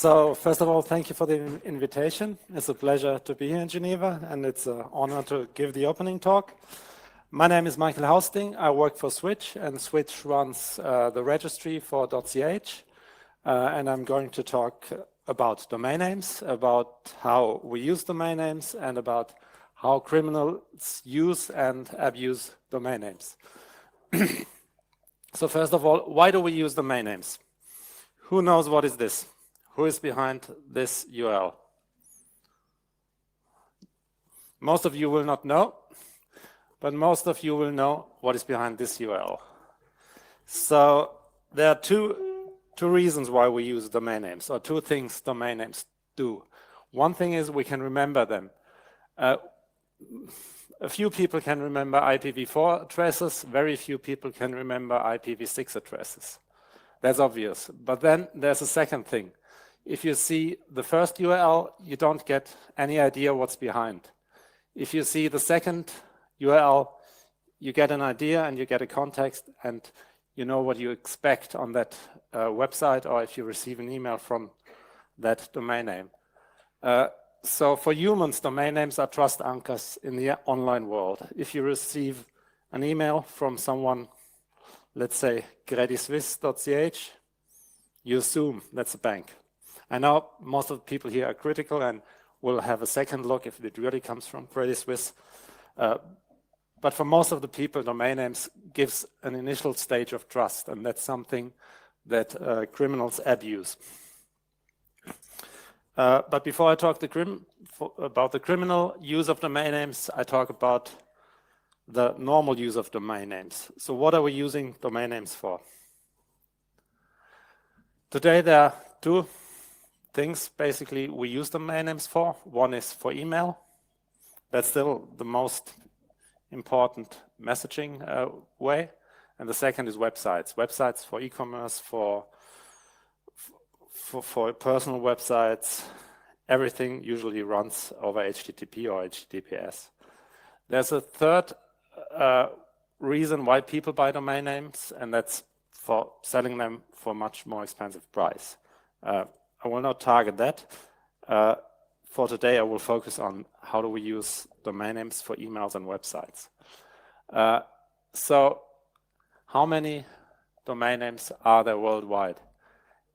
So first of all, thank you for the invitation. It's a pleasure to be here in Geneva, and it's an honor to give the opening talk. My name is Michael Hausding. I work for Switch, and Switch runs the registry for .ch. And I'm going to talk about domain names, about how we use domain names, and about how criminals use and abuse domain names. So first of all, why do we use domain names? Who knows what is this? Who is behind this URL? Most of you will not know, but most of you will know what is behind this URL. So there are two reasons why we use domain names, or two things domain names do. One thing is we can remember them. A few people can remember IPv4 addresses, very few people can remember IPv6 addresses. That's obvious. But then there's a second thing. If you see the first URL, you don't get any idea what's behind. If you see the second URL, you get an idea and you get a context and you know what you expect on that website, or if you receive an email from that domain name. So for humans, domain names are trust anchors in the online world. If you receive an email from someone, let's say creditsuisse.ch, you assume that's a bank. I know most of the people here are critical and will have a second look if it really comes from Credit Suisse. But for most of the people, domain names gives an initial stage of trust, and that's something that criminals abuse. But before I talk about the criminal use of domain names, I talk about the normal use of domain names. So what are we using domain names for? Today there are two things basically we use domain names for. One is for email. That's still the most important messaging way. And the second is websites. Websites for e-commerce, for personal websites. Everything usually runs over HTTP or HTTPS. There's a third reason why people buy domain names, and that's for selling them for a much more expensive price. I will not target that. For today, I will focus on how do we use domain names for emails and websites. So how many domain names are there worldwide?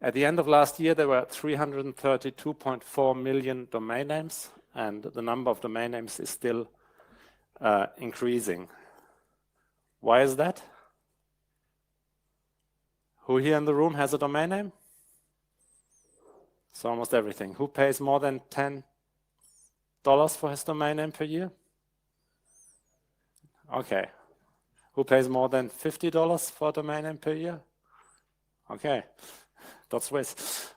At the end of last year, there were 332.4 million domain names, and the number of domain names is still increasing. Why is that? Who here in the room has a domain name? So almost everything. Who pays more than $10 for his domain name per year? Okay. Who pays more than $50 for a domain name per year? Okay. .Swiss.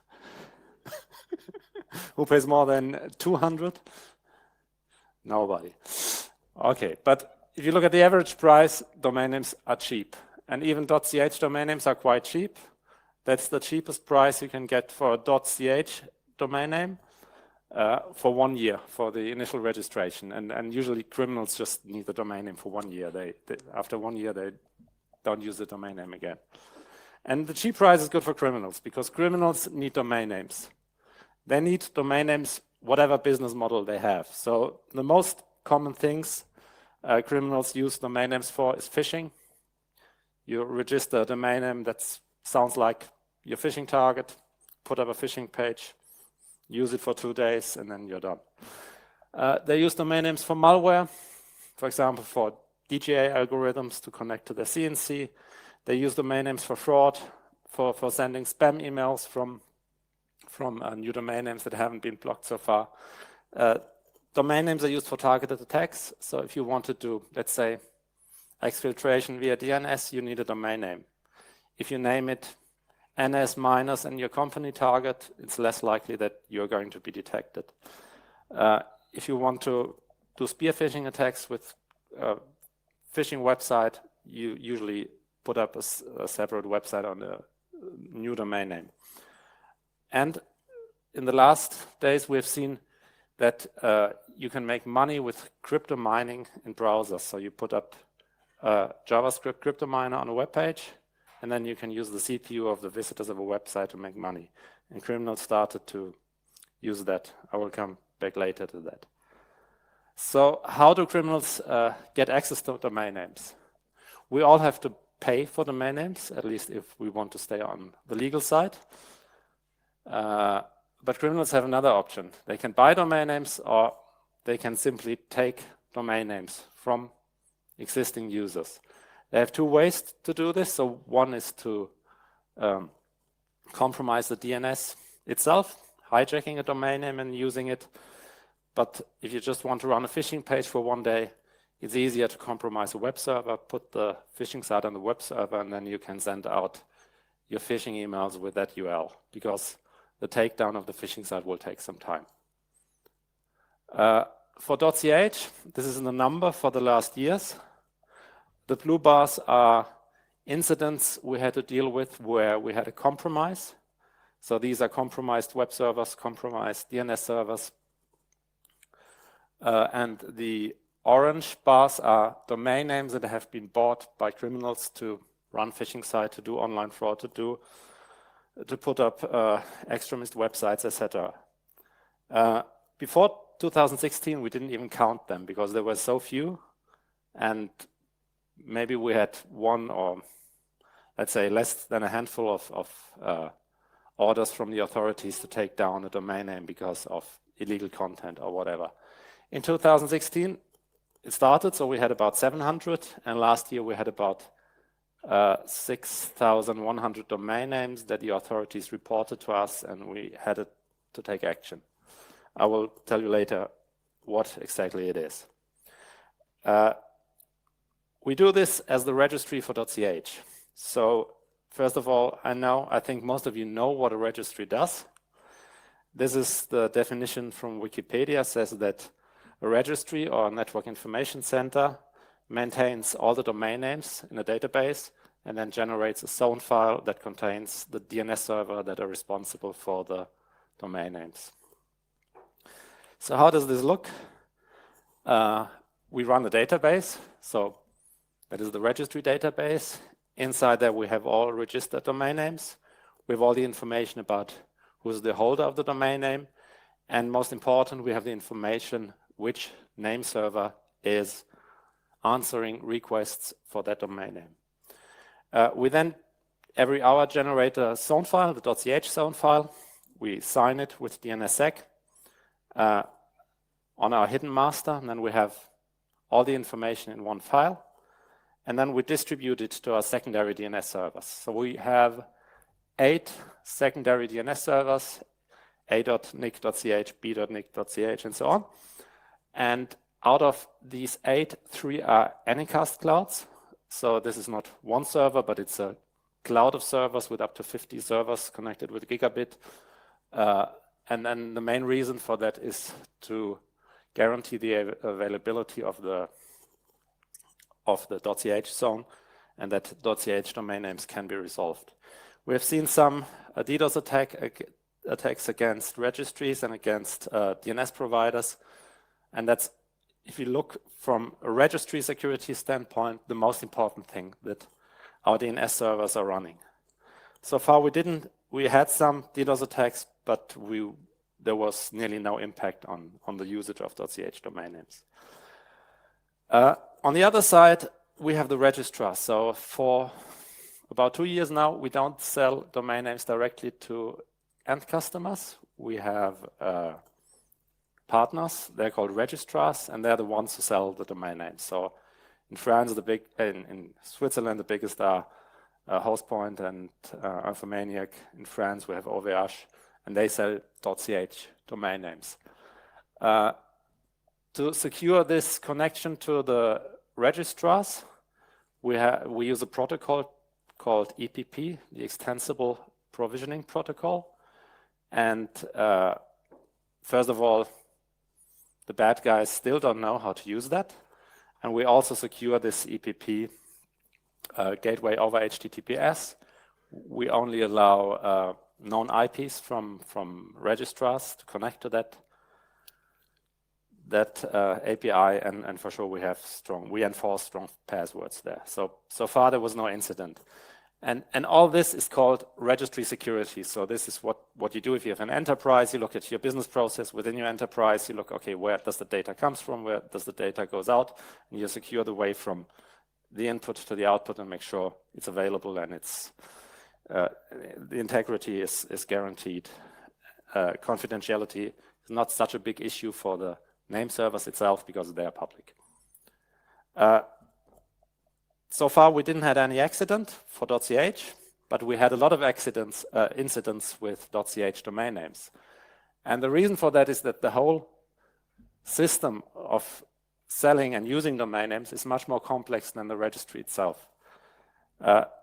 Who pays more than 200? Nobody. Okay, but if you look at the average price, domain names are cheap. And even .ch domain names are quite cheap. That's the cheapest price you can get for a .ch domain name for 1 year for the initial registration. And usually criminals just need the domain name for 1 year. After 1 year, they don't use the domain name again. And the cheap price is good for criminals because criminals need domain names. They need domain names, whatever business model they have. So the most common things criminals use domain names for is phishing. You register a domain name that sounds like your phishing target, put up a phishing page, use it for 2 days, and then you're done. They use domain names for malware, for example, for DGA algorithms to connect to the CNC. They use domain names for fraud, for sending spam emails from new domain names that haven't been blocked so far. Domain names are used for targeted attacks. So if you want to do, let's say, exfiltration via DNS, you need a domain name. If you name it NS- and your company target, it's less likely that you're going to be detected. If you want to do spear phishing attacks with a phishing website, you usually put up a separate website on a new domain name. And in the last days, we've seen that you can make money with crypto mining in browsers. So you put up a JavaScript crypto miner on a web page, and then you can use the CPU of the visitors of a website to make money. and criminals started to use that. I will come back later to that. So how do criminals get access to domain names? We all have to pay for domain names, at least if we want to stay on the legal side. But criminals have another option. They can buy domain names, or they can simply take domain names from existing users. They have two ways to do this. So one is to compromise the DNS itself, hijacking a domain name and using it. But if you just want to run a phishing page for one day, it's easier to compromise a web server, put the phishing site on the web server, and then you can send out your phishing emails with that URL, because the takedown of the phishing site will take some time. For .ch, this is the number for the last years. The blue bars are incidents we had to deal with where we had a compromise. So these are compromised web servers, compromised DNS servers. And the orange bars are domain names that have been bought by criminals to run phishing sites, to do online fraud, to put up extremist websites, etc. Before 2016, we didn't even count them because there were so few, and maybe we had one, or let's say less than a handful of orders from the authorities to take down a domain name because of illegal content or whatever. In 2016, it started, so we had about 700, and last year we had about 6,100 domain names that the authorities reported to us, and we had to take action. I will tell you later what exactly it is. We do this as the registry for .ch. So first of all, I think most of you know what a registry does. This is the definition from Wikipedia. It says that a registry or a network information center maintains all the domain names in a database and then generates a zone file that contains the DNS server that are responsible for the domain names. So how does this look? We run a database. So that is the registry database. Inside there we have all registered domain names. We have all the information about who's the holder of the domain name. And most important, we have the information which name server is answering requests for that domain name. We then every hour generate a zone file, the .ch zone file. We sign it with DNSSEC on our hidden master, and then we have all the information in one file. And then we distribute it to our secondary DNS servers. So we have 8 secondary DNS servers, a.nic.ch, b.nic.ch, and so on. And out of these 8, 3 are Anycast clouds. So this is not one server, but it's a cloud of servers with up to 50 servers connected with gigabit. And then the main reason for that is to guarantee the availability of the .ch zone, and that .ch domain names can be resolved. We have seen some DDoS attacks against registries and against DNS providers. And that's, if you look from a registry security standpoint, the most important thing, that our DNS servers are running. So far we had some DDoS attacks, but there was nearly no impact on the usage of .ch domain names. On the other side, we have the registrar. So for about 2 years now, we don't sell domain names directly to end customers. We have partners. They're called registrars, and they're the ones who sell the domain names. So in France, in Switzerland, the biggest are Hausding and Insomnihack. In France, we have OVH, and they sell .ch domain names. To secure this connection to the registrars, we use a protocol called EPP, the Extensible Provisioning Protocol. And first of all, the bad guys still don't know how to use that. And we also secure this EPP gateway over HTTPS. We only allow known IPs from registrars to connect to that API, and for sure we enforce strong passwords there. So far there was no incident. And all this is called registry security. So this is what you do if you have an enterprise. You look at your business process within your enterprise. You look, okay, where does the data comes from? Where does the data goes out? And you secure the way from the input to the output and make sure it's available and it's the integrity is guaranteed. Confidentiality is not such a big issue for the name servers itself because they are public. So far, we didn't have any accident for .ch, but we had a lot of incidents with .ch domain names. And the reason for that is that the whole system of selling and using domain names is much more complex than the registry itself.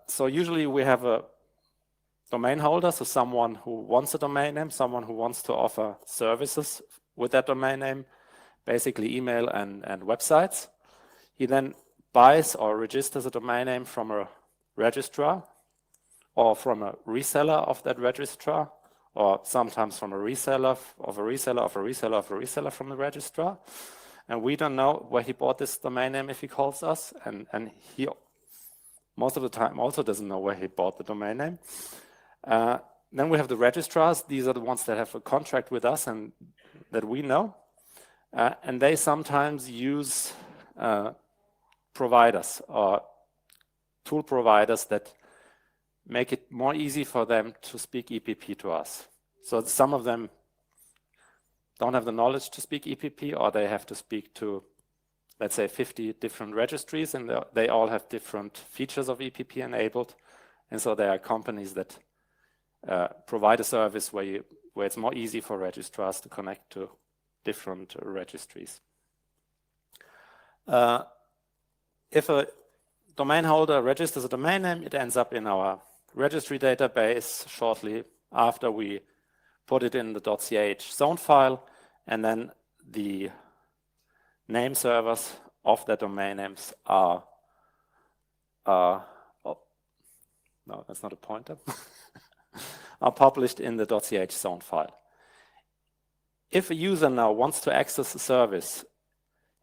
So usually we have a domain holder, so someone who wants a domain name, someone who wants to offer services with that domain name, basically email and websites. He then buys or registers a domain name from a registrar or from a reseller of that registrar, or sometimes from a reseller of a reseller of a reseller of a reseller from the registrar. And we don't know where he bought this domain name if he calls us, and he most of the time also doesn't know where he bought the domain name. Then we have the registrars. These are the ones that have a contract with us and that we know. And they sometimes use providers or tool providers that make it more easy for them to speak EPP to us. So some of them don't have the knowledge to speak EPP, or they have to speak to, let's say, 50 different registries, and they all have different features of EPP enabled. And so there are companies that provide a service where it's more easy for registrars to connect to different registries. If a domain holder registers a domain name, it ends up in our registry database shortly after we put it in the .ch zone file, and then the name servers of the domain names are oh, no, that's not a pointer, are published in the .ch zone file. If a user now wants to access a service,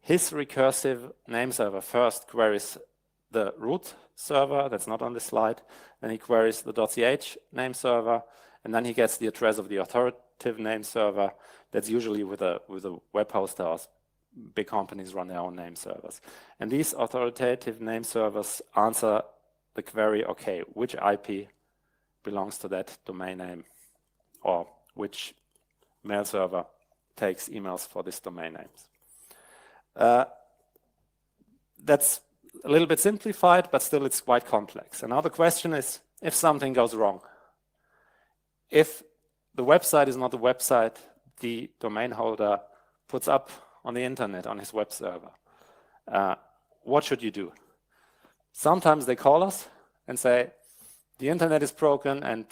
his recursive name server first queries the root server, that's not on this slide, then he queries the .ch name server, and then he gets the address of the authoritative name server. That's usually with a web hoster, or big companies run their own name servers. And these authoritative name servers answer the query, okay, which IP belongs to that domain name, or which mail server takes emails for this domain names. That's a little bit simplified, but still it's quite complex. And now the question is, if something goes wrong, if the website is not the website the domain holder puts up on the internet on his web server, what should you do? Sometimes they call us and say, the internet is broken and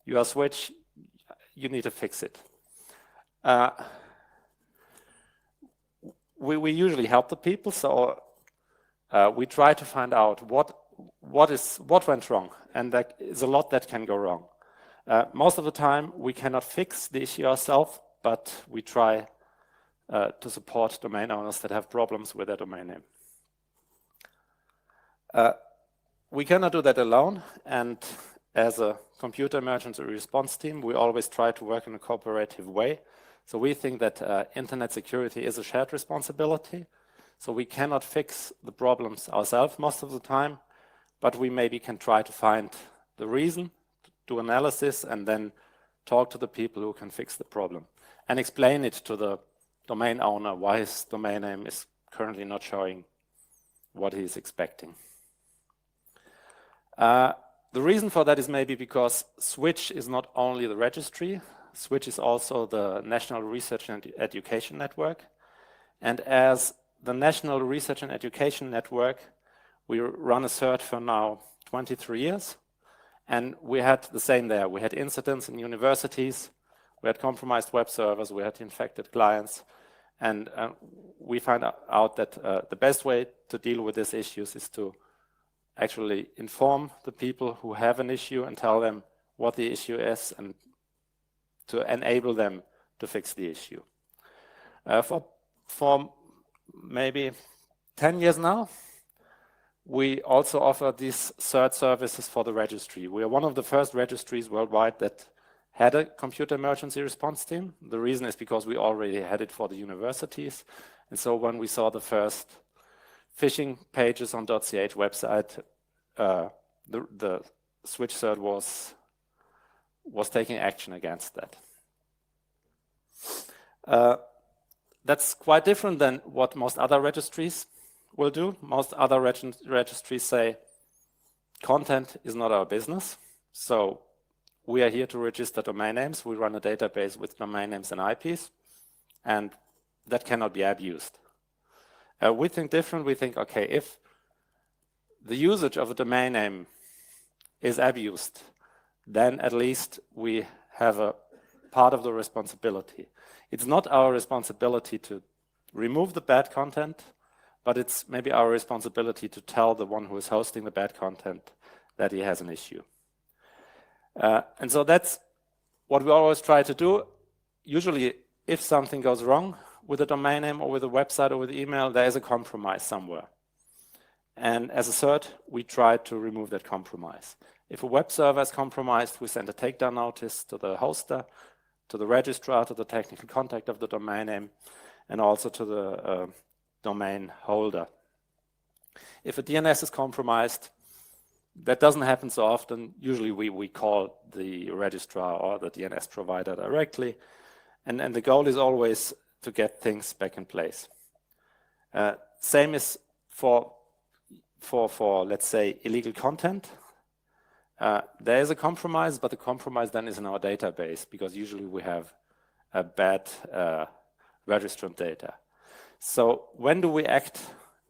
you are switched, you need to fix it. We usually help the people, so we try to find out what went wrong, and there is a lot that can go wrong. Most of the time, we cannot fix the issue ourselves, but we try to support domain owners that have problems with their domain name. We cannot do that alone, and as a computer emergency response team, we always try to work in a cooperative way. So we think that internet security is a shared responsibility. So we cannot fix the problems ourselves most of the time, but we maybe can try to find the reason, do analysis, and then talk to the people who can fix the problem and explain it to the domain owner why his domain name is currently not showing what he is expecting. The reason for that is maybe because Switch is not only the registry, Switch is also the National Research and Education Network. And as the National Research and Education Network, we run a cert for now 23 years. And we had the same there. We had incidents in universities, we had compromised web servers, we had infected clients. And we find out that the best way to deal with these issues is to actually inform the people who have an issue and tell them what the issue is and to enable them to fix the issue. For maybe 10 years now, we also offer these cert services for the registry. We are one of the first registries worldwide that had a computer emergency response team. The reason is because we already had it for the universities. And so when we saw the first phishing pages on .ch website, the switch cert was taking action against that. That's quite different than what most other registries will do. Most other registries say, content is not our business. So we are here to register domain names. We run a database with domain names and IPs, and that cannot be abused. We think different. We think, okay, if the usage of a domain name is abused, then at least we have a part of the responsibility. It's not our responsibility to remove the bad content, but it's maybe our responsibility to tell the one who is hosting the bad content that he has an issue. And so that's what we always try to do. Usually, if something goes wrong with a domain name or with a website or with email, there is a compromise somewhere. And as a cert, we try to remove that compromise. If a web server is compromised, we send a takedown notice to the hoster, to the registrar, to the technical contact of the domain name, and also to the domain holder. If a DNS is compromised, that doesn't happen so often. Usually we call the registrar or the DNS provider directly, and the goal is always to get things back in place. Same is for let's say illegal content. There is a compromise, but the compromise then is in our database, because usually we have a bad registrant data. So when do we act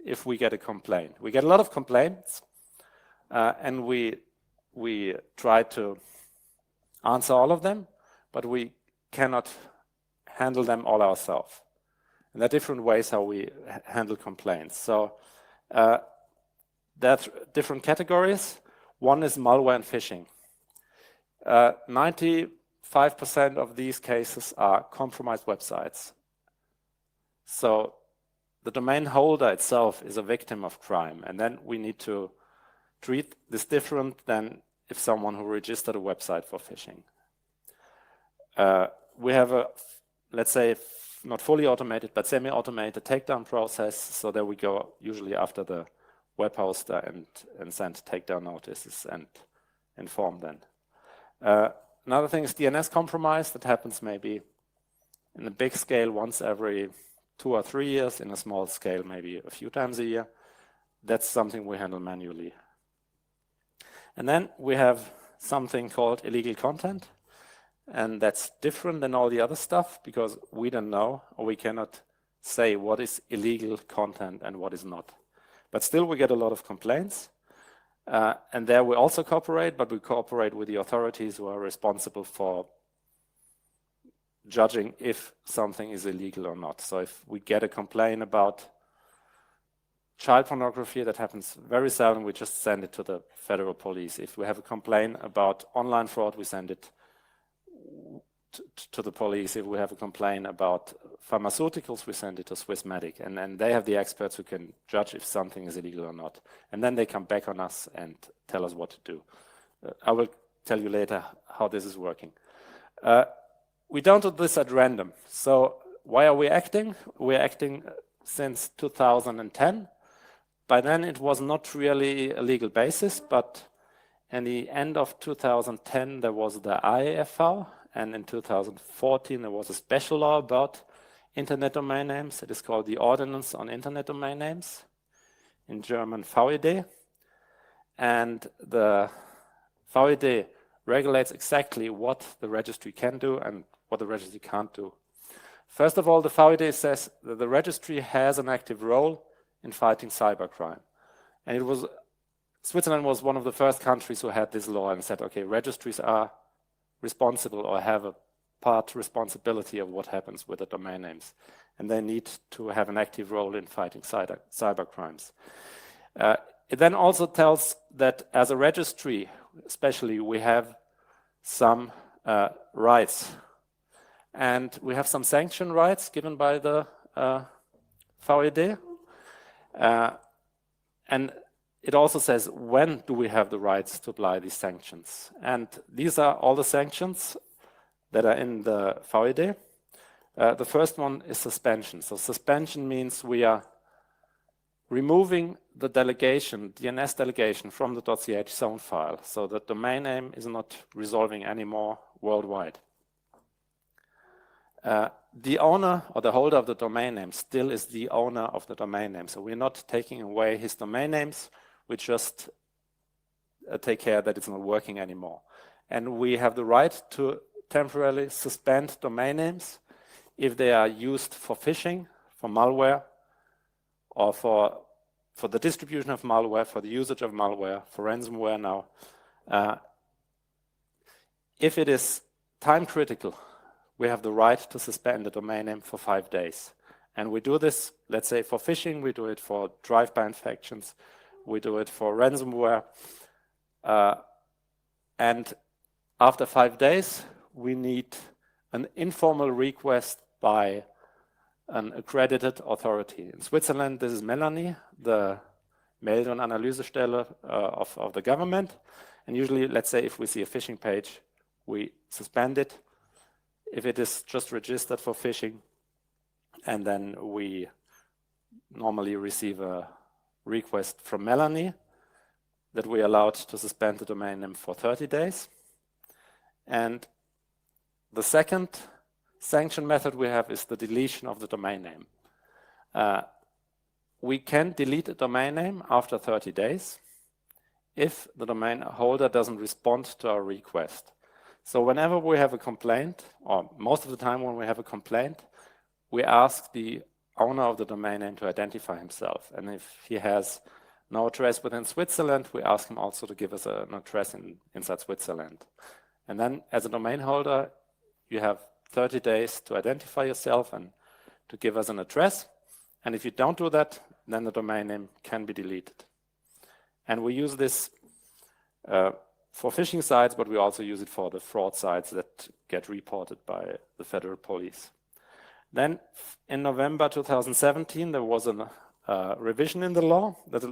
if we get a complaint? We get a lot of complaints, and we try to answer all of them, but we cannot handle them all ourselves. And there are different ways how we handle complaints. So there are different categories. One is malware and phishing. 95% of these cases are compromised websites. So the domain holder itself is a victim of crime, and then we need to treat this different than if someone who registered a website for phishing. We have a, let's say, not fully automated, but semi-automated takedown process. So there we go usually after the web hoster and send takedown notices and inform them. Another thing is DNS compromise. That happens maybe in a big scale once every 2 or 3 years, in a small scale maybe a few times a year. That's something we handle manually. And then we have something called illegal content, and that's different than all the other stuff because we don't know, or we cannot say what is illegal content and what is not. But still we get a lot of complaints, and there we also cooperate, but we cooperate with the authorities who are responsible for judging if something is illegal or not. So if we get a complaint about child pornography, that happens very seldom, we just send it to the federal police. If we have a complaint about online fraud, we send it to the police. If we have a complaint about pharmaceuticals, we send it to Swissmedic, and they have the experts who can judge if something is illegal or not. And then they come back on us and tell us what to do. I will tell you later how this is working. We don't do this at random. So why are we acting? We're acting since 2010. By then it was not really a legal basis, but in the end of 2010 there was the IAFV, and in 2014 there was a special law about internet domain names. It is called the Ordinance on Internet Domain Names, in German VED. And the VED regulates exactly what the registry can do and what the registry can't do. First of all, the VED says that the registry has an active role in fighting cybercrime. And Switzerland was one of the first countries who had this law and said, okay, registries are responsible or have a part responsibility of what happens with the domain names. And they need to have an active role in fighting cybercrimes. It then also tells that as a registry, especially, we have some rights. And we have some sanction rights given by the VED. And it also says when do we have the rights to apply these sanctions. And these are all the sanctions that are in the VED. The first one is suspension. So suspension means we are removing the delegation, DNS delegation from the .ch zone file, so the domain name is not resolving anymore worldwide. The owner or the holder of the domain name still is the owner of the domain name. So we're not taking away his domain names, we just take care that it's not working anymore. And we have the right to temporarily suspend domain names if they are used for phishing, for malware, or for the distribution of malware, for the usage of malware, for ransomware now. If it is time critical, we have the right to suspend the domain name for 5 days. And we do this, let's say for phishing, we do it for drive-by infections, we do it for ransomware. And after 5 days, we need an informal request by an accredited authority. In Switzerland, this is Melanie, the Melde- und Analysestelle of the government. And usually, let's say if we see a phishing page, we suspend it. If it is just registered for phishing, and then we normally receive a request from Melanie that we are allowed to suspend the domain name for 30 days. And the second sanction method we have is the deletion of the domain name. We can delete a domain name after 30 days if the domain holder doesn't respond to our request. So whenever we have a complaint, or most of the time when we have a complaint, we ask the owner of the domain name to identify himself. And if he has no address within Switzerland, we ask him also to give us an address inside Switzerland. And then as a domain holder, you have 30 days to identify yourself and to give us an address. And if you don't do that, then the domain name can be deleted. And we use this for phishing sites, but we also use it for the fraud sites that get reported by the federal police. Then in November 2017, there was a revision in the law that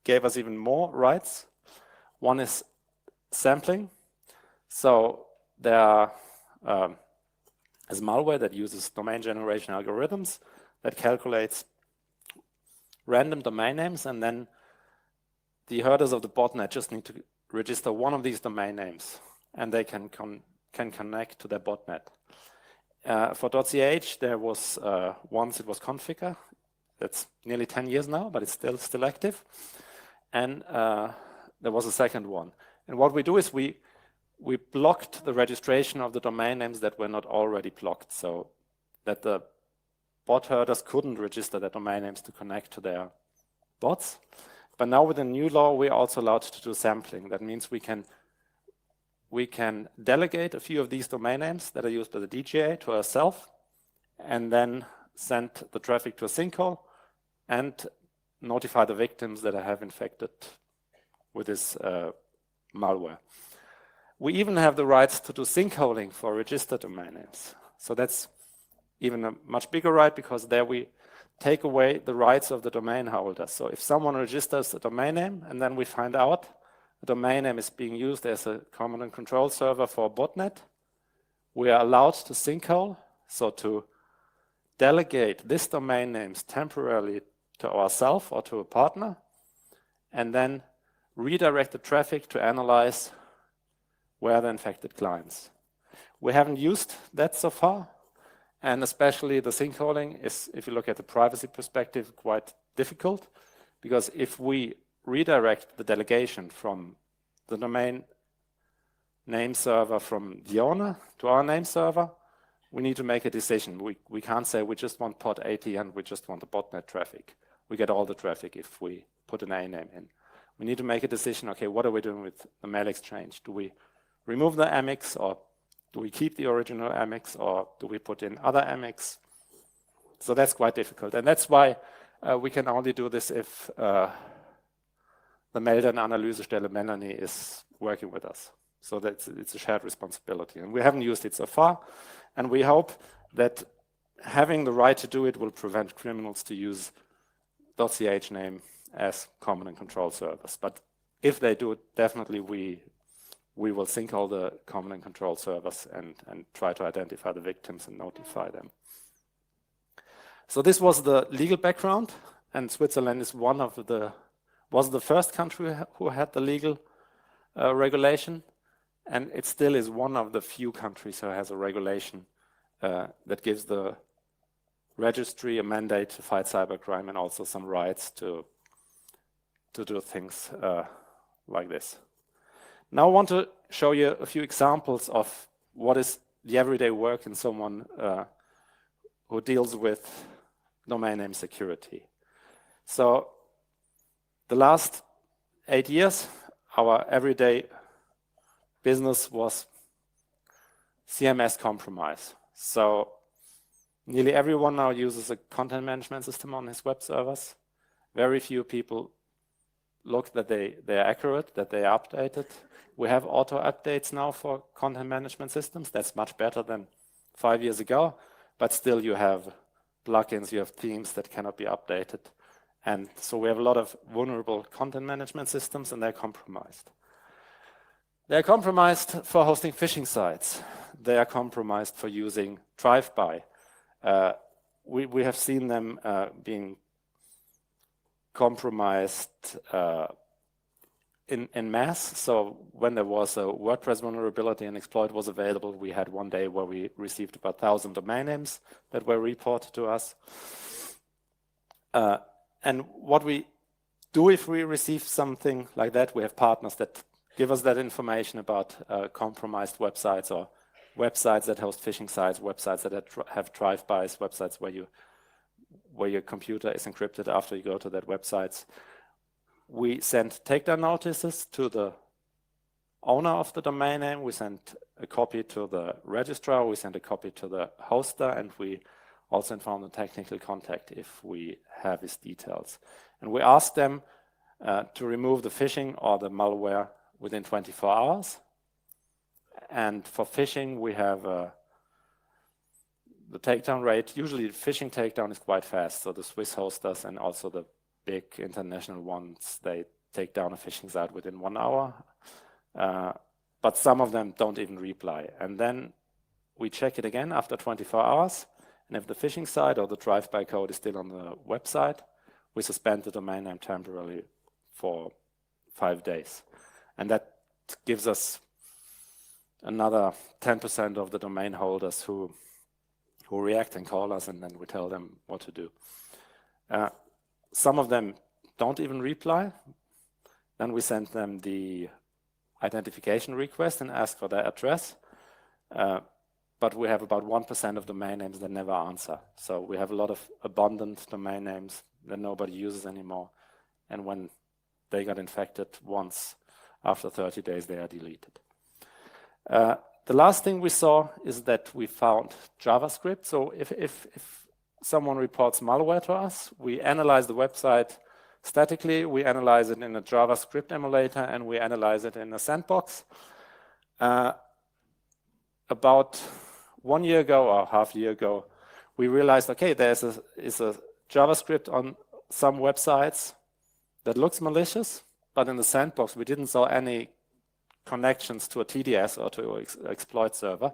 gave us even more rights. One is sampling. So there is malware that uses domain generation algorithms that calculates random domain names, and then the herders of the botnet just need to register one of these domain names, and they can connect to their botnet. For .ch, there was once it was Configure. That's nearly 10 years now, but it's still active. And there was a second one. And what we do is we blocked the registration of the domain names that were not already blocked, so that the bot herders couldn't register their domain names to connect to their bots. But now with the new law, we're also allowed to do sampling. That means we can delegate a few of these domain names that are used by the DGA to ourselves, and then send the traffic to a sinkhole and notify the victims that I have infected with this malware. We even have the rights to do sinkholing for registered domain names. So that's even a much bigger right, because there we take away the rights of the domain holder. So if someone registers a domain name and then we find out the domain name is being used as a command and control server for a botnet, we are allowed to sinkhole, so to delegate this domain names temporarily to ourselves or to a partner, and then redirect the traffic to analyze where the infected clients. We haven't used that so far, and especially the sinkholing is, if you look at the privacy perspective, quite difficult, because if we redirect the delegation from the domain name server from the owner to our name server, we need to make a decision. We can't say we just want port 80 and we just want the botnet traffic. We get all the traffic if we put an A name in. We need to make a decision, okay, what are we doing with the mail exchange? Do we remove the Amex, or do we keep the original Amex, or do we put in other Amex? So that's quite difficult. And that's why we can only do this if the Melde- und Analysestelle Melanie is working with us. So it's a shared responsibility. And we haven't used it so far. And we hope that having the right to do it will prevent criminals to use .ch name as common and control servers. But if they do, definitely we will sync all the common and control servers and try to identify the victims and notify them. So this was the legal background, and Switzerland is was the first country who had the legal regulation, and it still is one of the few countries who has a regulation that gives the registry a mandate to fight cybercrime and also some rights to do things like this. Now I want to show you a few examples of what is the everyday work in someone who deals with domain name security. So the last 8 years, our everyday business was CMS compromise. So nearly everyone now uses a content management system on his web servers. Very few people look that they're accurate, that they are updated. We have auto updates now for content management systems. That's much better than 5 years ago, but still you have plugins, you have themes that cannot be updated. And so we have a lot of vulnerable content management systems, and they're compromised. They're compromised for hosting phishing sites. They are compromised for using drive-by. We have seen them being compromised in mass. So when there was a WordPress vulnerability and exploit was available, we had one day where we received about 1,000 domain names that were reported to us. And what we do if we receive something like that, we have partners that give us that information about compromised websites or websites that host phishing sites, websites that have drive-bys, websites where your computer is encrypted after you go to that website. We send takedown notices to the owner of the domain name. We send a copy to the registrar. We send a copy to the hoster, and we also inform the technical contact if we have his details. And we ask them to remove the phishing or the malware within 24 hours. And for phishing, we have the takedown rate. Usually the phishing takedown is quite fast. So the Swiss hosters and also the big international ones, they take down a phishing site within 1 hour. But some of them don't even reply. And then we check it again after 24 hours. And if the phishing site or the drive-by code is still on the website, we suspend the domain name temporarily for 5 days. And that gives us another 10% of the domain holders who react and call us, and then we tell them what to do. Some of them don't even reply. Then we send them the identification request and ask for their address. But we have about 1% of domain names that never answer. So we have a lot of abundant domain names that nobody uses anymore. And when they got infected once, after 30 days, they are deleted. The last thing we saw is that we found JavaScript. So if someone reports malware to us, we analyze the website statically, we analyze it in a JavaScript emulator, and we analyze it in a sandbox. About 1 year ago or half a year ago, we realized, okay, is a JavaScript on some websites that looks malicious, but in the sandbox, we didn't saw any connections to a TDS or to an exploit server.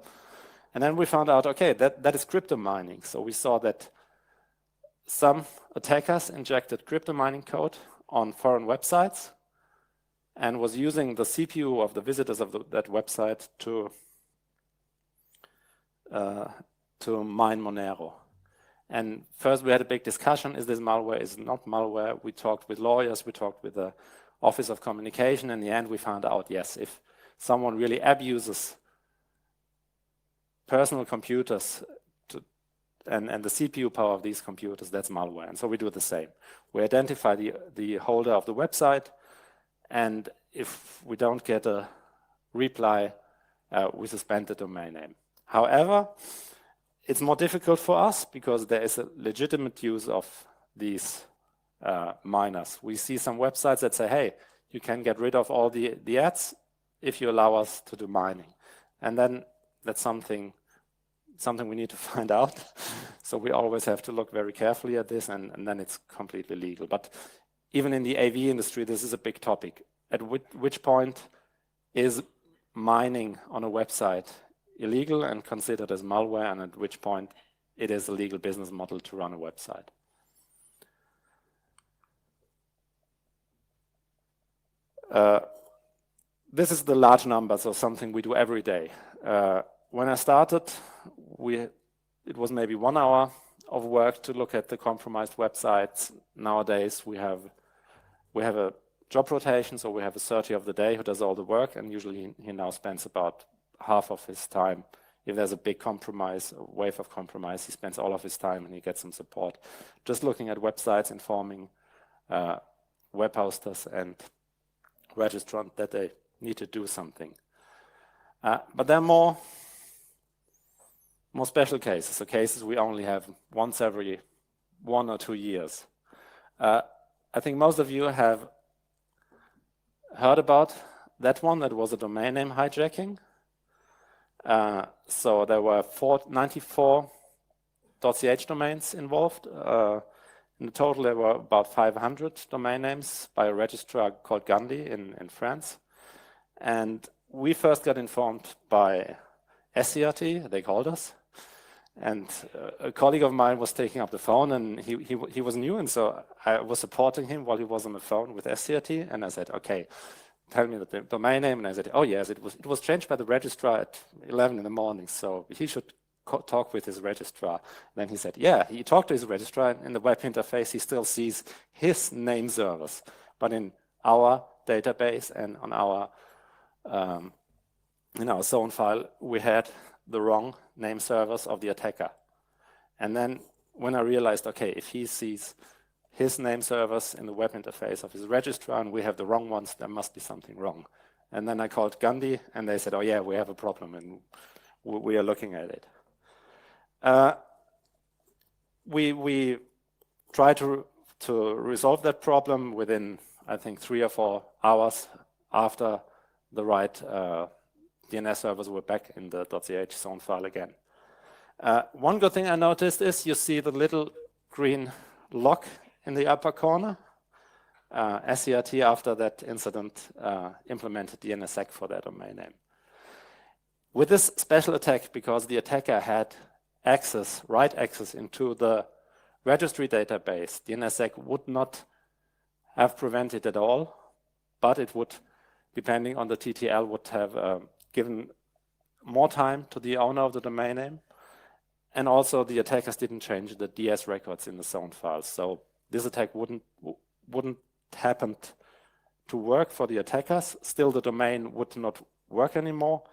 And then we found out, okay, that is crypto mining. So we saw that some attackers injected crypto mining code on foreign websites and was using the CPU of the visitors of that website to mine Monero. And first we had a big discussion, is this malware, is it not malware? We talked with lawyers, we talked with the Office of Communication. In the end, we found out, yes, if someone really abuses personal computers and the CPU power of these computers, that's malware. And so we do the same. We identify the holder of the website, and if we don't get a reply, we suspend the domain name. However, it's more difficult for us because there is a legitimate use of these miners. We see some websites that say, hey, you can get rid of all the ads if you allow us to do mining. And then that's something we need to find out. So we always have to look very carefully at this, and then it's completely legal. But even in the AV industry, this is a big topic. At which point is mining on a website illegal and considered as malware, and at which point it is a legal business model to run a website. This is the large numbers of something we do every day. When I started, it was maybe 1 hour of work to look at the compromised websites. Nowadays, we have a job rotation, so we have a 30 of the day who does all the work, and usually he now spends about half of his time. If there's a big compromise, a wave of compromise, he spends all of his time and he gets some support. Just looking at websites, informing web hosters and registrants that they need to do something. But there are more special cases, so cases we only have once every 1 or 2 years. I think most of you have heard about that one. That was a domain name hijacking. So there were 94.ch domains involved. In total, there were about 500 domain names by a registrar called Gandhi in France. And we first got informed by SCRT, they called us. And a colleague of mine was taking up the phone, and he was new, and so I was supporting him while he was on the phone with SCRT. And I said, okay, tell me the domain name. And I said, oh yes, it was changed by the registrar at 11 in the morning, so he should talk with his registrar. And then he said, yeah, he talked to his registrar, and in the web interface he still sees his name servers, but in our database and on our zone file we had the wrong name servers of the attacker. And then when I realized, okay, if he sees his name servers in the web interface of his registrar and we have the wrong ones, there must be something wrong. And then I called Gandhi and they said, oh yeah, we have a problem and we are looking at it. We try to resolve that problem within, I think, 3 or 4 hours after the right DNS servers were back in the .ch zone file again. One good thing I noticed is you see the little green lock in the upper corner. SCRT, after that incident, implemented DNSSEC for their domain name. With this special attack, because the attacker had access, write access into the registry database, DNSSEC would not have prevented it at all, but it would, depending on the TTL, would have given more time to the owner of the domain name. And also the attackers didn't change the DS records in the zone files. So this attack wouldn't happen to work for the attackers. Still the domain would not work anymore,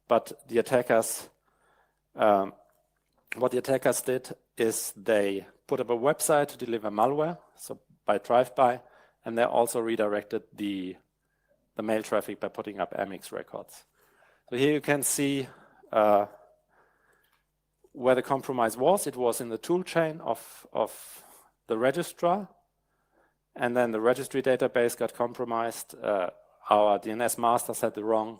but the attackers, what the attackers did is they put up a website to deliver malware, so by drive-by, and they also redirected the mail traffic by putting up MX records. So here you can see where the compromise was. It was in the tool chain of the registrar, and then the registry database got compromised. Our DNS masters had the wrong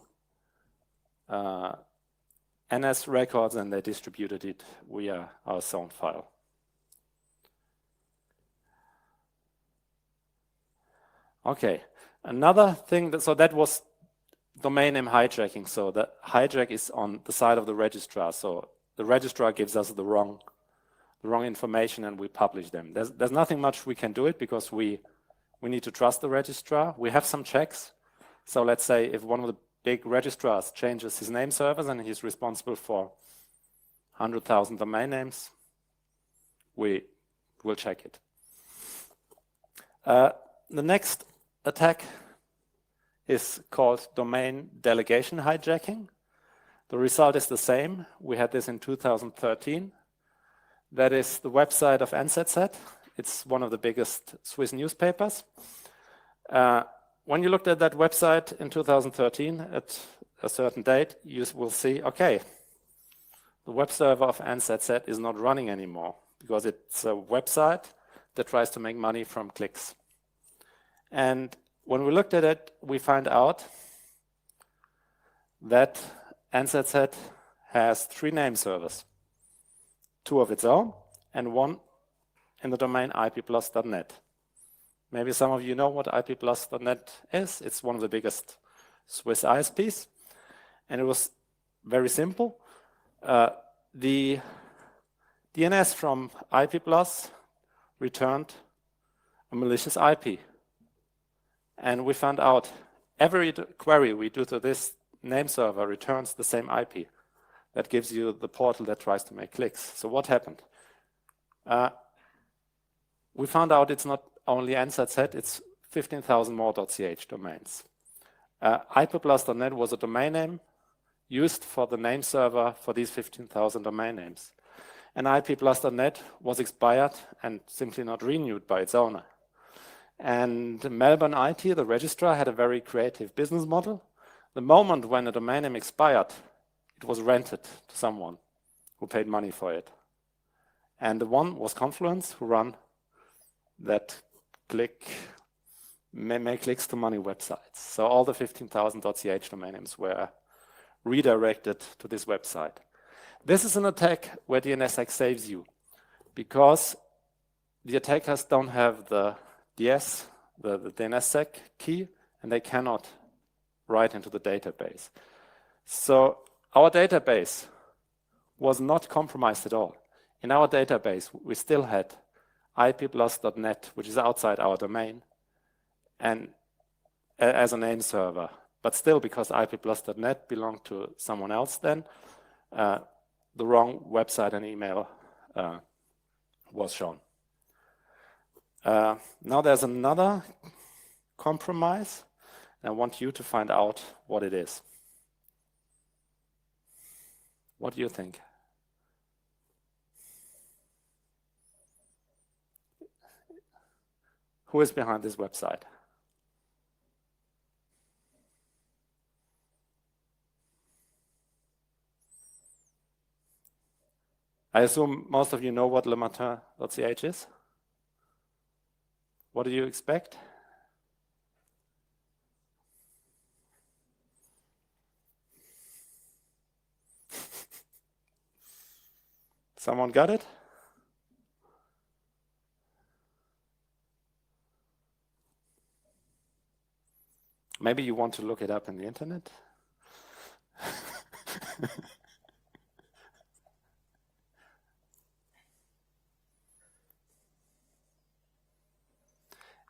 NS records, and they distributed it via our zone file. Okay, another thing, so that was domain name hijacking. So the hijack is on the side of the registrar. So the registrar gives us the wrong information and we publish them. There's nothing much we can do it because we need to trust the registrar. We have some checks. So let's say if one of the big registrars changes his name servers and he's responsible for 100,000 domain names, we will check it. The next attack is called domain delegation hijacking. The result is the same. We had this in 2013. That is the website of NZZ. It's one of the biggest Swiss newspapers. When you looked at that website in 2013 at a certain date, you will see, okay, the web server of NZZ is not running anymore because it's a website that tries to make money from clicks. And when we looked at it, we find out that NZZ has 3 name servers, 2 of its own and 1 in the domain ipplus.net. Maybe some of you know what ipplus.net is. It's one of the biggest Swiss ISPs, and it was very simple. The DNS from ipplus returned a malicious IP. And we found out every query we do to this name server returns the same IP. That gives you the portal that tries to make clicks. So what happened? We found out it's not only NZZ, it's 15,000 more .ch domains. ipplus.net was a domain name used for the name server for these 15,000 domain names. And ipplus.net was expired and simply not renewed by its owner. And Melbourne IT, the registrar, had a very creative business model. The moment when a domain name expired, it was rented to someone who paid money for it. And the one was Confluence, who run that make clicks to money websites. So all the 15,000 .ch domain names were redirected to this website. This is an attack where DNSSEC saves you, because the attackers don't have the DS, the DNSSEC key, and they cannot write into the database. So our database was not compromised at all. In our database, we still had ipplus.net, which is outside our domain, and as a name server. But still, because ipplus.net belonged to someone else then, the wrong website and email was shown. Now there's another compromise, and I want you to find out what it is. What do you think? Who is behind this website? I assume most of you know what lematin.ch is. What do you expect? Someone got it? Maybe you want to look it up in the internet?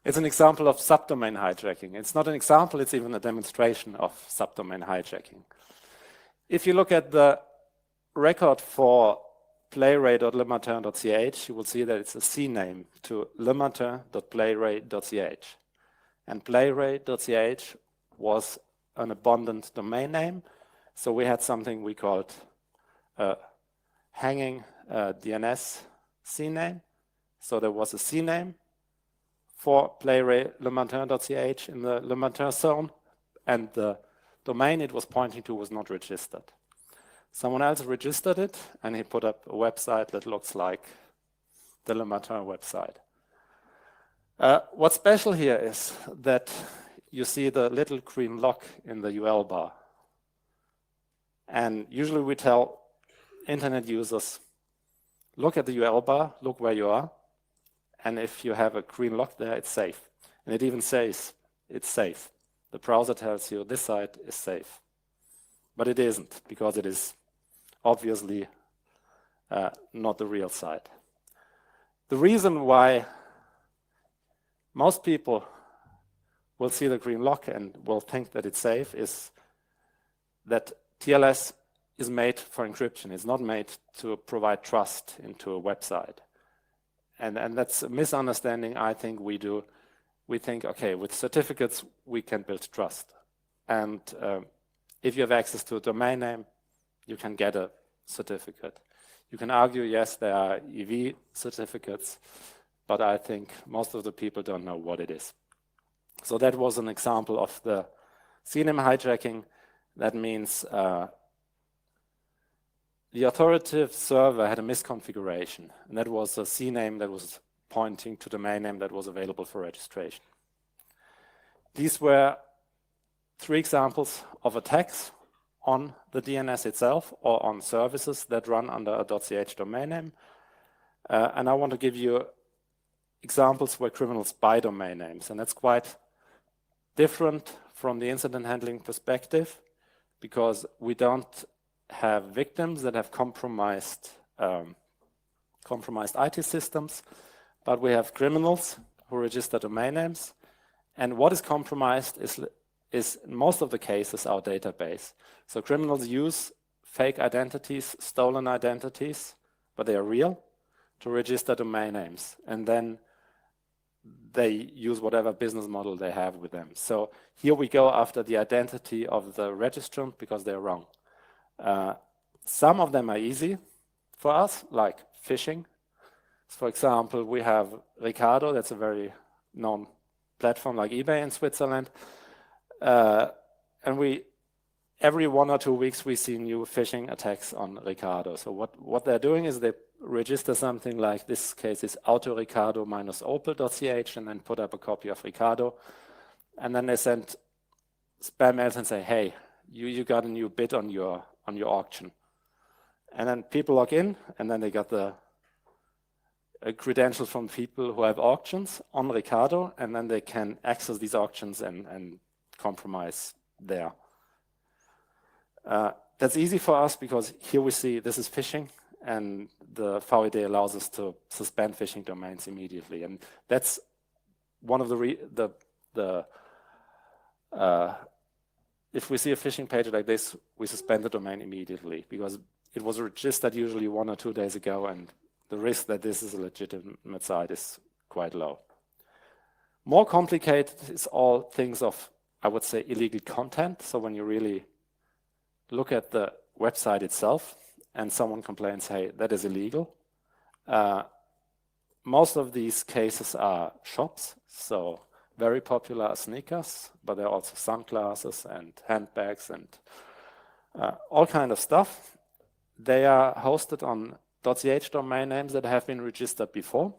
It's an example of subdomain hijacking. It's not an example, it's even a demonstration of subdomain hijacking. If you look at the record for playrate.lematin.ch, you will see that it's a CNAME to lematin.playrate.ch. And playrate.ch was an abundant domain name, so we had something we called hanging DNS CNAME. So there was a CNAME for playrate.lematin.ch in the Lematin zone, and the domain it was pointing to was not registered. Someone else registered it, and he put up a website that looks like the Lematin website. What's special here is that you see the little green lock in the URL bar. And usually we tell internet users, look at the URL bar, look where you are, and if you have a green lock there, it's safe. And it even says it's safe. The browser tells you this site is safe. But it isn't, because it is obviously not the real site. The reason why most people will see the green lock and will think that it's safe is that TLS is made for encryption. It's not made to provide trust into a website. And that's a misunderstanding I think we do. We think, okay, with certificates, we can build trust. And if you have access to a domain name, you can get a certificate. You can argue, yes, there are EV certificates, but I think most of the people don't know what it is. So that was an example of the CNAME hijacking. That means the authoritative server had a misconfiguration, and that was a CNAME that was pointing to the domain name that was available for registration. These were 3 examples of attacks on the DNS itself or on services that run under a .ch domain name. And I want to give you examples where criminals buy domain names, and that's quite different from the incident handling perspective, because we don't have victims that have compromised IT systems, but we have criminals who register domain names. And what is compromised is in most of the cases our database. So criminals use fake identities, stolen identities, but they are real, to register domain names. And then they use whatever business model they have with them. So here we go after the identity of the registrant because they're wrong. Some of them are easy for us, like phishing. For example, we have Ricardo, that's a very known platform like eBay in Switzerland. And every 1 or 2 weeks we see new phishing attacks on Ricardo. So what they're doing is they register something like, this case is autoricardo-opel.ch, and then put up a copy of Ricardo. And then they send spam mails and say, hey, you got a new bid on your auction. And then people log in, and then they got the credentials from people who have auctions on Ricardo, and then they can access these auctions and compromise there. That's easy for us because here we see this is phishing, and the VED allows us to suspend phishing domains immediately. And that's one of if we see a phishing page like this, we suspend the domain immediately because it was registered usually 1 or 2 days ago, and the risk that this is a legitimate site is quite low. More complicated is all things of, I would say, illegal content. So when you really look at the website itself and someone complains, hey, that is illegal. Most of these cases are shops, so very popular are sneakers, but there are also sunglasses and handbags and all kind of stuff. They are hosted on .ch domain names that have been registered before,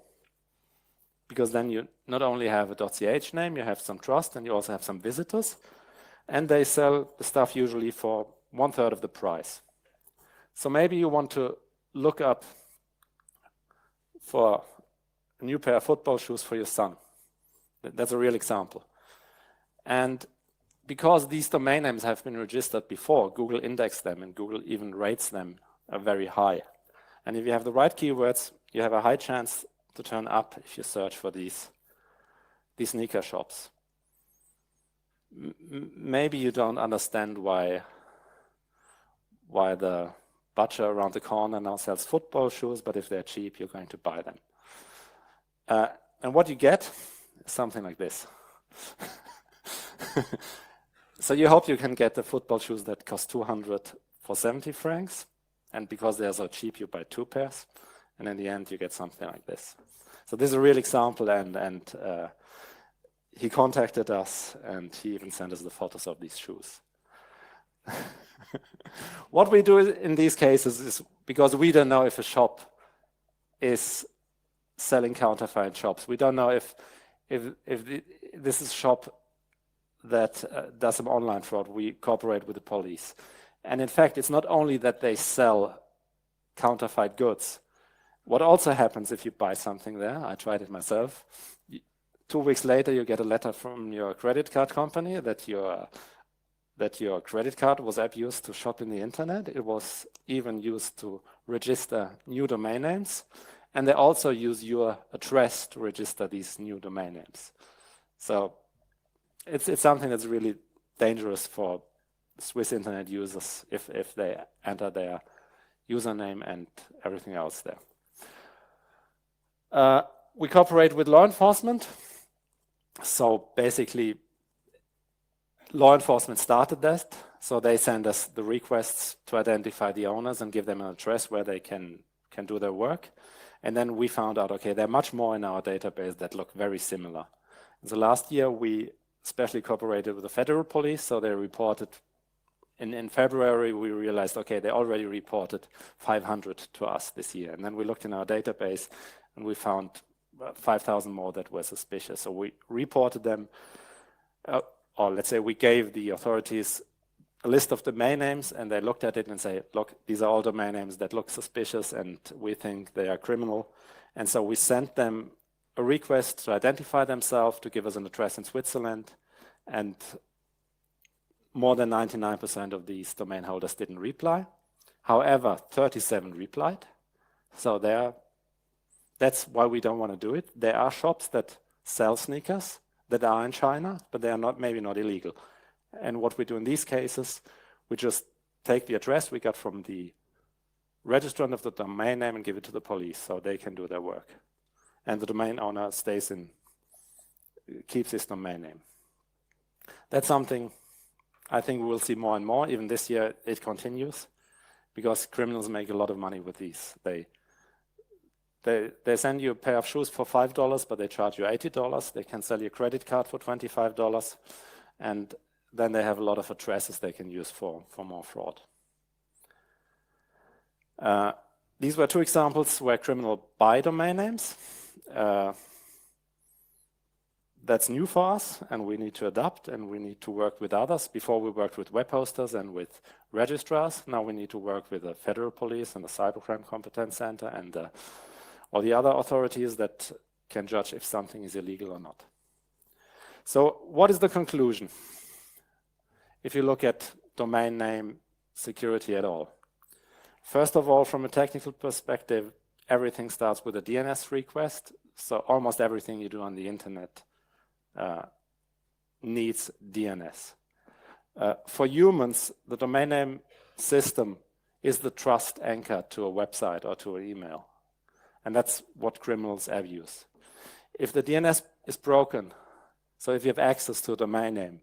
because then you not only have a .ch name, you have some trust, and you also have some visitors, and they sell the stuff usually for 1/3 of the price. So maybe you want to look up for a new pair of football shoes for your son. That's a real example. And because these domain names have been registered before, Google indexed them, and Google even rates them very high. And if you have the right keywords, you have a high chance to turn up if you search for these sneaker shops. Maybe you don't understand why the butcher around the corner now sells football shoes, but if they're cheap, you're going to buy them. And what you get is something like this. So you hope you can get the football shoes that cost 200 for 70 francs. And because they're so cheap, you buy 2 pairs. And in the end, you get something like this. So this is a real example, and he contacted us, and he even sent us the photos of these shoes. What we do in these cases is, because we don't know if a shop is selling counterfeit shops, we don't know if this is a shop that does some online fraud, we cooperate with the police. And in fact, it's not only that they sell counterfeit goods. What also happens if you buy something there, I tried it myself, 2 weeks later you get a letter from your credit card company that your credit card was abused to shop in the internet. It was even used to register new domain names. And they also use your address to register these new domain names. So it's something that's really dangerous for Swiss internet users if they enter their username and everything else there. We cooperate with law enforcement. So basically, law enforcement started that. So they send us the requests to identify the owners and give them an address where they can do their work. And then we found out, okay, there are much more in our database that look very similar. And so last year, we especially cooperated with the federal police. So they reported, in February, we realized, okay, they already reported 500 to us this year. And then we looked in our database and we found 5,000 more that were suspicious. So we reported them, or let's say we gave the authorities a list of domain names, and they looked at it and say, look, these are all domain names that look suspicious and we think they are criminal. And so we sent them a request to identify themselves, to give us an address in Switzerland, and more than 99% of these domain holders didn't reply. However, 37 replied. So that's why we don't want to do it. There are shops that sell sneakers that are in China, but they are maybe not illegal. And what we do in these cases, we just take the address we got from the registrant of the domain name and give it to the police so they can do their work. And the domain owner keeps his domain name. That's something I think we will see more and more. Even this year it continues because criminals make a lot of money with these. They send you a pair of shoes for $5, but they charge you $80. They can sell you a credit card for $25, and then they have a lot of addresses they can use for more fraud. These were two examples where criminals buy domain names. That's new for us, and we need to adapt, and we need to work with others. Before we worked with web hosters and with registrars. Now we need to work with the federal police and the Cybercrime Competence Center and all the other authorities that can judge if something is illegal or not. So what is the conclusion? If you look at domain name security at all. First of all, from a technical perspective, everything starts with a DNS request. So almost everything you do on the internet needs DNS. For humans, the domain name system is the trust anchor to a website or to an email. And that's what criminals abuse. If the DNS is broken, so if you have access to a domain name,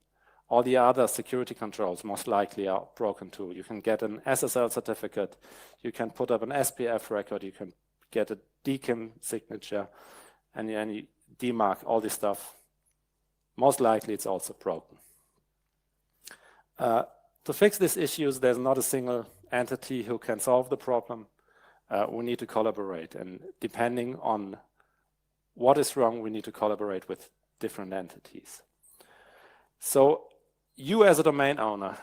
all the other security controls most likely are broken too. You can get an SSL certificate, you can put up an SPF record, you can get a DKIM signature, and you demark all this stuff. Most likely it's also broken. To fix these issues, there's not a single entity who can solve the problem. We need to collaborate, and depending on what is wrong, we need to collaborate with different entities. So you as a domain owner,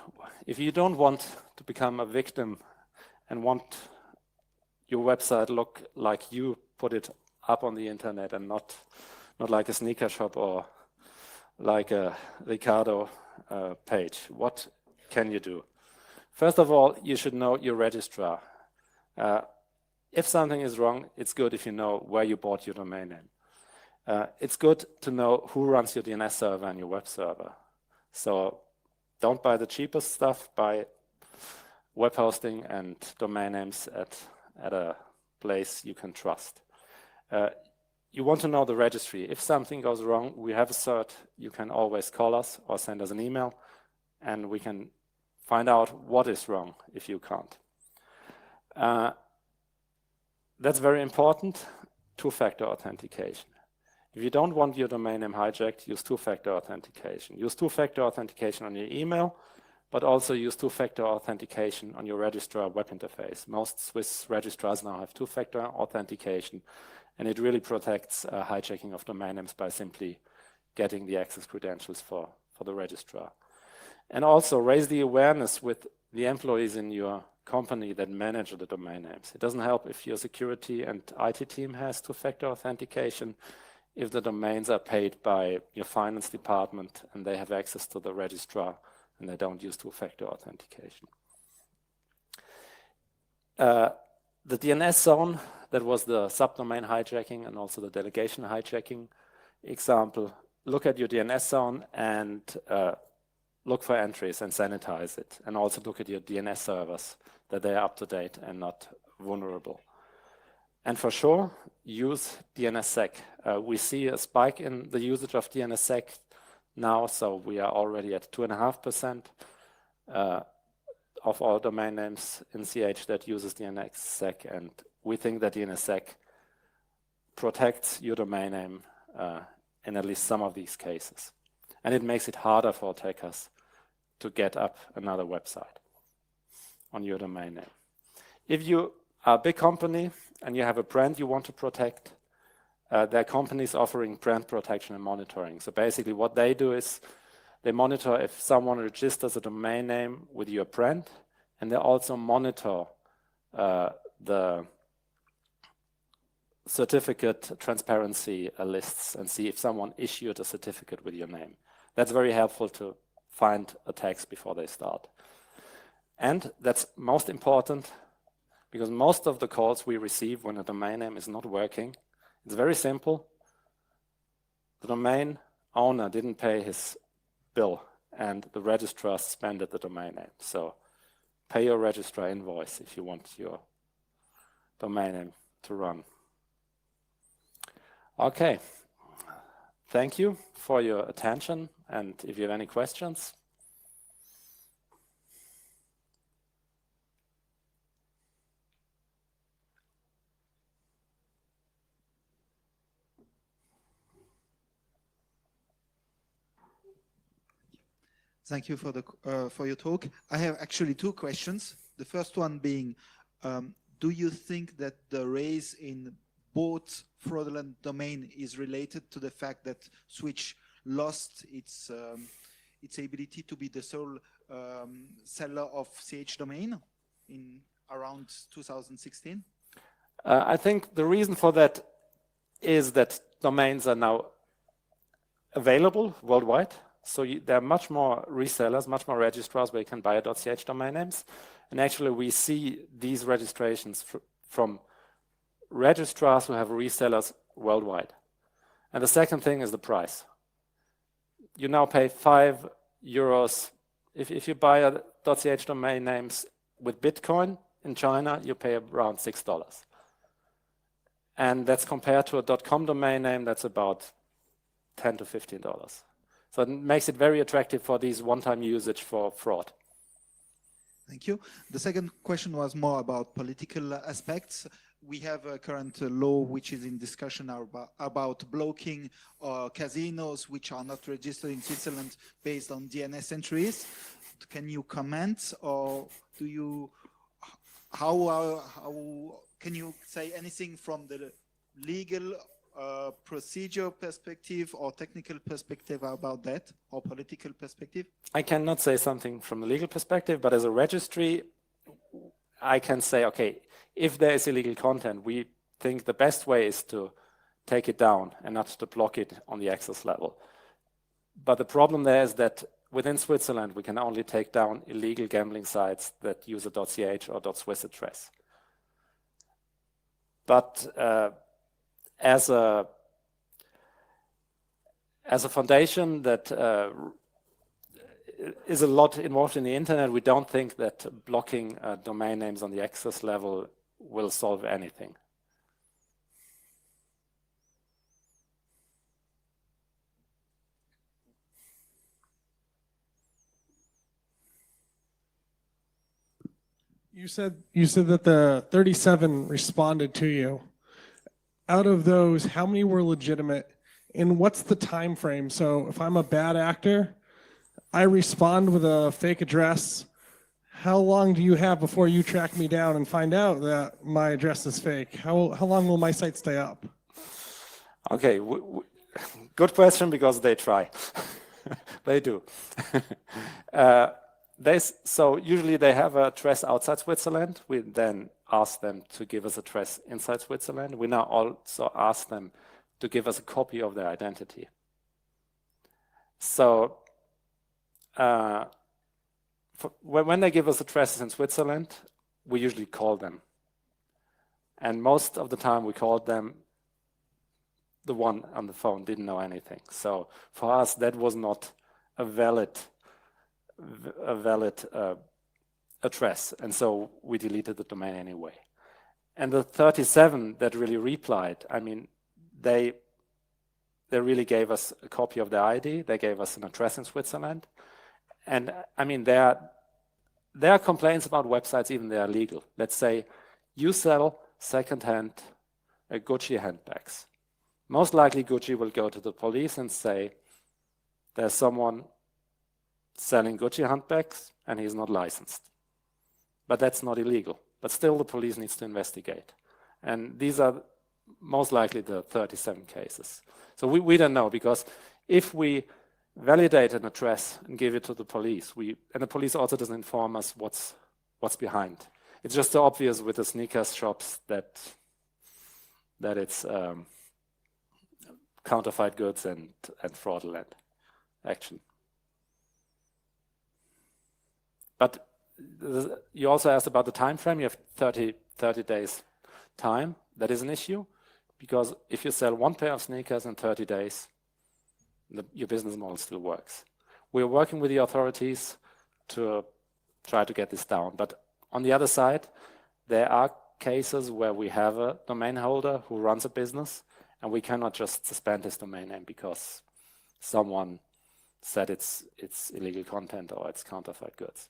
if you don't want to become a victim and want your website look like you put it up on the internet and not like a sneaker shop or like a Ricardo page, what can you do? First of all, you should know your registrar. If something is wrong, it's good if you know where you bought your domain name. It's good to know who runs your DNS server and your web server. So don't buy the cheapest stuff, buy web hosting and domain names at a place you can trust. You want to know the registry. If something goes wrong, we have a cert. You can always call us or send us an email, and we can find out what is wrong if you can't. That's very important, two-factor authentication. If you don't want your domain name hijacked, use two-factor authentication. Use two-factor authentication on your email, but also use two-factor authentication on your registrar web interface. Most Swiss registrars now have two-factor authentication, and it really protects hijacking of domain names by simply getting the access credentials for the registrar. And also raise the awareness with the employees in your company that manage the domain names. It doesn't help if your security and IT team has two-factor authentication if the domains are paid by your finance department and they have access to the registrar and they don't use two-factor authentication. The DNS zone, that was the subdomain hijacking and also the delegation hijacking example. Look at your DNS zone and look for entries and sanitize it. And also look at your DNS servers, that they are up to date and not vulnerable. And for sure, use DNSSEC. We see a spike in the usage of DNSSEC now, so we are already at 2.5% of all domain names in CH that uses DNSSEC, and we think that DNSSEC protects your domain name in at least some of these cases. And it makes it harder for attackers to get up another website on your domain name. If you are a big company and you have a brand you want to protect, there are companies offering brand protection and monitoring. So basically what they do is they monitor if someone registers a domain name with your brand, and they also monitor the certificate transparency lists and see if someone issued a certificate with your name. That's very helpful to find attacks before they start. And that's most important because most of the calls we receive when a domain name is not working, it's very simple. The domain owner didn't pay his bill and the registrar suspended the domain name. So pay your registrar invoice if you want your domain name to run. Okay, thank you for your attention, and if you have any questions. Thank you for your talk. I have actually two questions. The first one being, do you think that the rise in both fraudulent domain is related to the fact that Switch lost its ability to be the sole seller of CH domain in around 2016? I think the reason for that is that domains are now available worldwide. So there are much more resellers, much more registrars where you can buy .ch domain names. And actually we see these registrations from registrars who have resellers worldwide. And the second thing is the price. You now pay €5. If you buy a .ch domain names with Bitcoin in China, you pay around $6. And that's compared to a .com domain name that's about $10 to $15. So it makes it very attractive for these one-time usage for fraud. Thank you. The second question was more about political aspects. We have a current law which is in discussion about blocking casinos which are not registered in Switzerland based on DNS entries. Can you comment, or do you how can you say anything from the legal procedure perspective or technical perspective about that, or political perspective? I cannot say something from the legal perspective, but as a registry, I can say, okay, if there is illegal content, we think the best way is to take it down and not to block it on the access level. But the problem there is that within Switzerland, we can only take down illegal gambling sites that use a .ch or .swiss address. But as a foundation that is a lot involved in the internet, we don't think that blocking domain names on the access level will solve anything. You said that the 37 responded to you. Out of those, how many were legitimate, and what's the time frame? So if I'm a bad actor, I respond with a fake address. How long do you have before you track me down and find out that my address is fake? How long will my site stay up? Okay, good question, because they try. They do. So usually they have a address outside Switzerland. We then ask them to give us a address inside Switzerland. We now also ask them to give us a copy of their identity. So when they give us addresses in Switzerland, we usually call them. And most of the time we called them, the one on the phone didn't know anything. So for us, that was not a valid address, and so we deleted the domain anyway. And the 37 that really replied, I mean, they really gave us a copy of their ID. They gave us an address in Switzerland, and I mean, there are complaints about websites, even they are legal. Let's say you sell secondhand Gucci handbags. Most likely Gucci will go to the police and say there's someone selling Gucci handbags and he's not licensed. But that's not illegal. But still the police needs to investigate. And these are most likely the 37 cases. So we don't know, because if we validate an address and give it to the police, and the police also doesn't inform us what's behind. It's just so obvious with the sneakers shops that that it's counterfeit goods and fraudulent action. But you also asked about the time frame. You have 30 days time. That is an issue, because if you sell one pair of sneakers in 30 days, your business model still works. We're working with the authorities to try to get this down. But on the other side, there are cases where we have a domain holder who runs a business, and we cannot just suspend his domain name because someone said it's illegal content or it's counterfeit goods.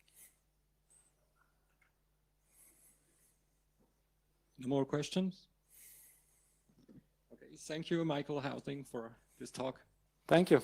No more questions? Okay, thank you, Michael Hausding, for this talk. Thank you.